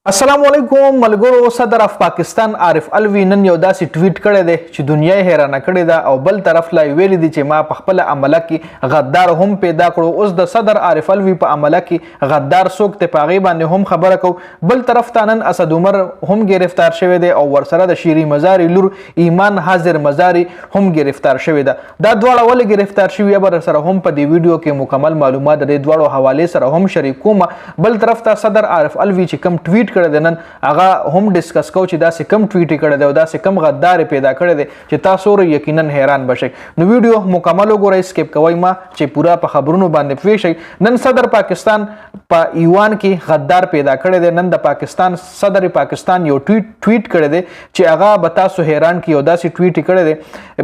السلام علیکم ملګرو. صدر اف پاکستان عارف الوی نن یو داسې ټویټ کړی دی چې دنیا یې حیرانه کړې ده او بل طرف لا ویلي دي چې ما په خپل عمله کې غدار هم پیدا کړو. اوس د صدر عارف الوی په عمله کې غدار څوک ته په هغې باندې هم خبره کو. بل طرف ته نن اسد عمر هم گرفتار شوی دی او ورسره د شیري مزاري لور ایمان حاضر مزاري هم گرفتار شوی ده. دا دواړه ولې گرفتار شوي به سره هم په دې ویډیو کې مکمل معلومات د دواړو حوالې سره هم شریکوم. بل طرف ته صدر عارف الوی چې کم ټویټ کړی دی نن هغه هم ډسکس کو چې داسې کم ټویټ کړی دی او داسې کم غدار پیدا کړی دی چې تاسو یقینا حیران بشئ. نو ویډیو مکمل وګورئ، سکیپ کوئ ما چې پورا په خبرونو باندې پوه شئ. نن صدر پاکستان په ایوان کې غدار پیدا کړی دی. نن د پاکستان صدر پاکستان یو ټویټ کړی دی چې هغه به تاسو حیران کړي او داسې ټویټ کړی دی.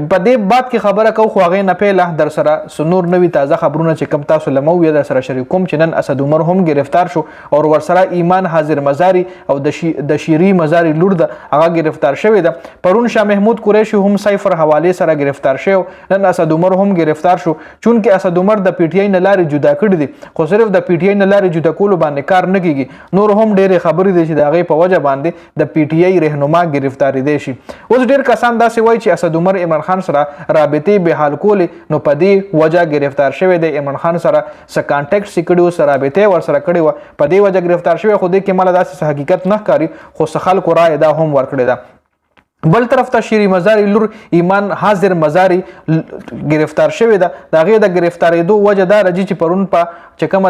په دې بات کې خبره کو خو هغې نه پهله در سره نور نوي تازه خبرونه چې کم تاسو له مویه در سره شریکوم چې نن اسد عمر هم گرفتار شو او ورسره ایمان حاضر مزاري او د شیري مزاري لور ده هغه گرفتار شوی ده. پرون شاه محمود قریشي هم سایفر حواله سره گرفتار شو. نن اسد عمر هم گرفتار شو چونکه اسد عمر د پی ټی آی نه لارې جدا کړي دي خو صرف د پی ټی آی نه لارې جدا کولو باندې کار نه کیږي. نور هم ډېرې خبرې دي چې د هغې په وجه باندې د پی ټی آی رهنما گرفتاری دی شي. اوس ډېر کسان داسې وایي چې اسد عمر عمران خان سره رابطې بحال کولې نو په دې وجه گرفتار شوی دی. عمران خان سره څه کانټیکټ یې کړي وو، څه رابطې ورسره کړې وه، په دې وجه گرفتار شوی. خو دې کې مله داسې حقیقت نه ښکاري خو څه خلکو رایې دا هم ورکړې ده. بل طرف ته شیري مزاري لور ایمان حاضر مزاري گرفتار شوی ده. د هغې د گرفتارېدو وجه دا راځي چې پرون په چې کومه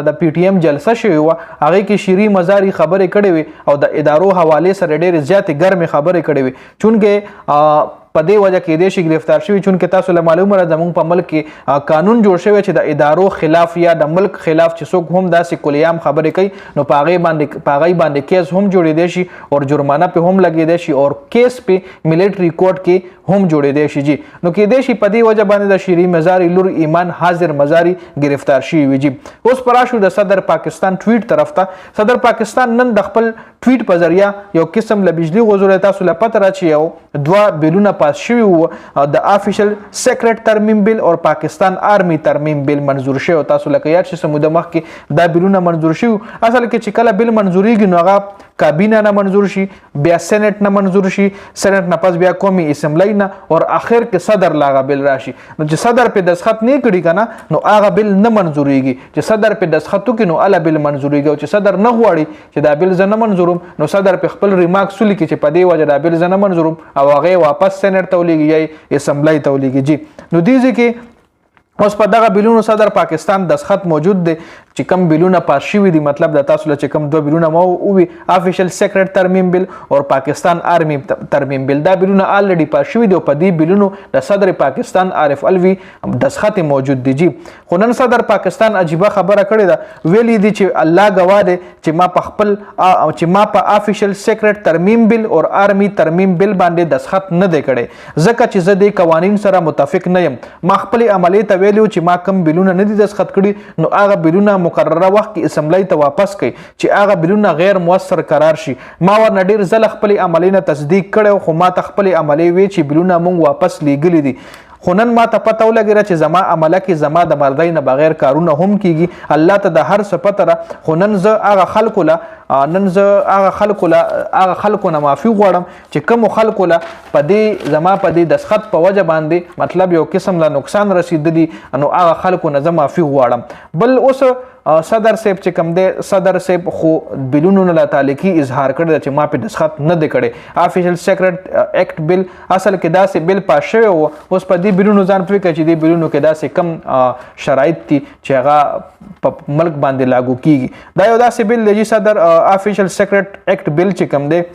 د پی ټی ایم جلسه شوې وه هغې کې شیري مزاري خبرې کړې وې او د ادارو حوالې سره ډېرې زیاتې ګرمې خبرې کړې وې چونکې په دې وجه کې دی شي گرفتار شوي چونکې تاسو له معلومه ده زموږ په ملک کې قانون جوړ شوی چې د ادارو خلاف یا د ملک خلاف چې څوک هم داسې کلیام خبرې کوي نو په هغې باندې کیس هم جوړېدی شي او جرمانه پې هم لګېدی شي او کیس پې ملیټري کورټ کې هم جوړېدی شي. جی نو کېدی شي په دې وجه باندې د شیري مزاري لور ایمان حاضر مزاري گرفتار شوي وي. جی اوس پر راشو د صدر پاکستان ټویټ طرف ته. صدر پاکستان نن د خپل ټویټ په ذریعه یو قسم له بجلي غوځولی. تاسو له پته را چې یو دوه بیلونه پاس شوي وو د آفیشل سیکرټ ترمیم بیل او پاکستان آرمی ترمیم بیل منظور شوی. تاسو لکه یاد شي څه موده مخکې دا بیلونه منظور شوي. اصل کې چې کله بیل منظوریږي نو هغه کابینه نه منظور شي، بیا سینټ نه منظور شي، سینټ نه پس بیا قومي اسمبلی نه او اخر کې صدر لا هغه بیل راشي. نو چې صدر په دستخط نه کړي کنه نو هغه بیل نه منظوریږي. چې صدر په دستخط وکړي نو اله بیل منظوریږي او چې صدر نه غواړي چې دا بیل زه نه منظوروم نو صدر په خپل ریمارکس ولیکي چې په دې وجه دا بیل زه نه منظوروم او هغه واپس سینټ ته ولېږي یا اسمبلی ته ولېږي. جی نو دې ځای کې اوس په دغه بیلونو صدر پاکستان دستخط موجود دی چې کم بیلونه پاس شوي دي. مطلب د تاسو له چې کم دوه بیلونه مو ووي آفیشل سیکرټ ترمیم بیل او پاکستان آرمی ترمیم بیل، دا بیلونه آلریډي پاس شوي دي او په دې بیلونو د صدر پاکستان عارف الوی دستخط موجود دی. جی خو نن صدر پاکستان عجیبه خبره کړې ده. ویلي دي چې الله گواه دی چې ما په آفیشل سیکرټ ترمیم بیل او آرمی ترمیم بیل باندې دستخط نه دی کړی ځکه چې زه د قوانین سره متفق نه یم. ما خپل عملې ته ویلو چې ما کم بیلونه نه دي دستخط کړي نو هغه بیلونه مقرره وخت کې اسمبلی ته واپس کړي چې هغه بیلونه غیر مؤثر قرار شي. ما ورنه ډېر ځله خپلې عملې نه تصدیق کړی خو ما ته خپلې عملې وی چې بیلونه مونږ واپس لیږلي دي. خو نن ما ته پته ولګېده چې زما عمله کې زما د مردۍ نه بغیر کارونه هم کیږي. الله ته د هر څه پته ده. خو نن زه هغه خلکو نه معافي غواړم چې کومو خلکو له زما په دې دستخط په وجه باندې مطلب یو قسم له نقصان رسیدلی نو هغه خلکو نه زه معافي غواړم. بل اوس صدر صاحب چې کوم دی صدر صاحب خو بیلونو نه تعلقي اظهار کړی دی چې ما په دستخط نه دی کړی. آفیشل سیکرټ ایکټ بیل اصل کې داسې بیل پاس شوی و. اوس په دې بیلونو ځان پوه کړه چې دې بیلونو کې داسې کم شرایط دي چې هغه په ملک باندې لاګو کیږي. دا یو داسې بیل دی چې صدر آفیشل سیکرټ ایکټ بیل چې کوم دی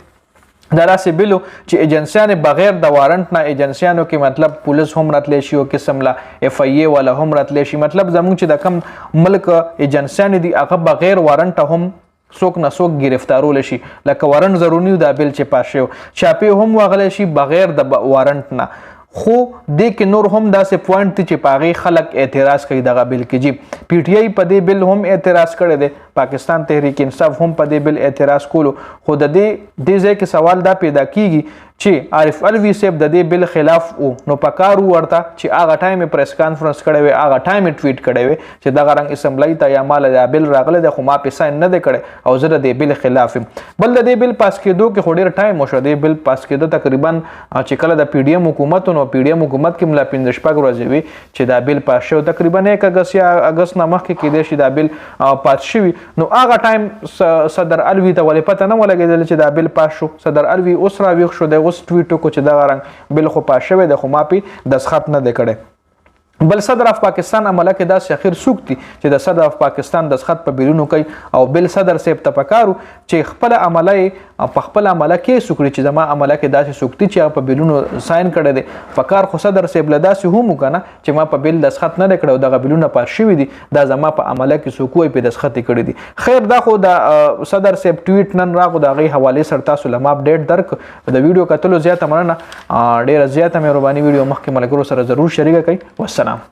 دا داسې بیلو چې ایجنسیانې بغیر د وارنټ نه ایجنسیانو کې مطلب پولیس هم راتلی شي او قسم له اف ای ای والا هم راتلی شي. مطلب زموږ چې د کم ملک ایجنسیانې دي هغه بغیر وارنټه هم څوک نه څوک گرفتارول شي. لکه وارنټ ضروري دا بیل چې پاس شوی چاپې هم واغلی شي بغیر د وارنټ نه. خو دې کې نور هم داسې پوینټ دي چې په هغې خلک اعتراض کوي دغه بیل کې. جی پی ټی آی په دې بیل هم اعتراض کړی دی. پاکستان تحریک انصاف هم په دې بل اعتراض کولو خو د دې ځای کې سوال دا پیدا کیږي چې عارف الوی صاحب د دې بل خلاف وو نو پکار ورته چې هغه ټایم پریس کانفرنس کړی وي هغه ټایم ټویټ کړی وي چې دغه رنګ اسمبلی ته یا مال د بل راغله د خو ما په ساين نه دی کړی او زه د دې بل خلاف بل د دې بل پاس کېدو کې خو ډیر ټایم وشو د بل پاس کېدو تقریبا چې کله د پی ډی ایم حکومت نو پی ډی ایم حکومت کې ملا 15 شپږ ورځې وي چې دا بل پاس شو تقریبا 1 اگست یا اگست نه مخکې کېدې شي دا بل پاس شوی نو هغه ټایم صدر الوی ته ولې پته نه ولګېدل چې دا بل پاس شو صدر الوی اوس راویښ شو د اوس ټویټ کو چې دا رنګ بل خو پاس شوی د خو ما په دسخط نه دی کړی بل صدر اف پاکستان عمله کې داسې اخر سوکتي چې د صدر اف پاکستان دسخط په بیلونو کوي او بل صدر صاحب ته پکارو چې خپل عمله په خپل عمله کې سوکړي چې زما عمله کې داسې سوکتي چې په بیلونو ساين کړي دي فکر خو صدر صاحب له داسې هم کنه چې ما په بل دسخط نه کړو دغه بیلونه پاس شوی دي دا زما په عمله کې سوکوي په دسخط کړي دي خیر دا خو د صدر صاحب ټویټ نن راغو د غي حواله سره تاسو لمه اپډیټ درک د ویډیو کتلو زیاته مننه ډیره زیاته مهرباني ویډیو مخکې ملګرو سره ضرور شریک کړئ والسلام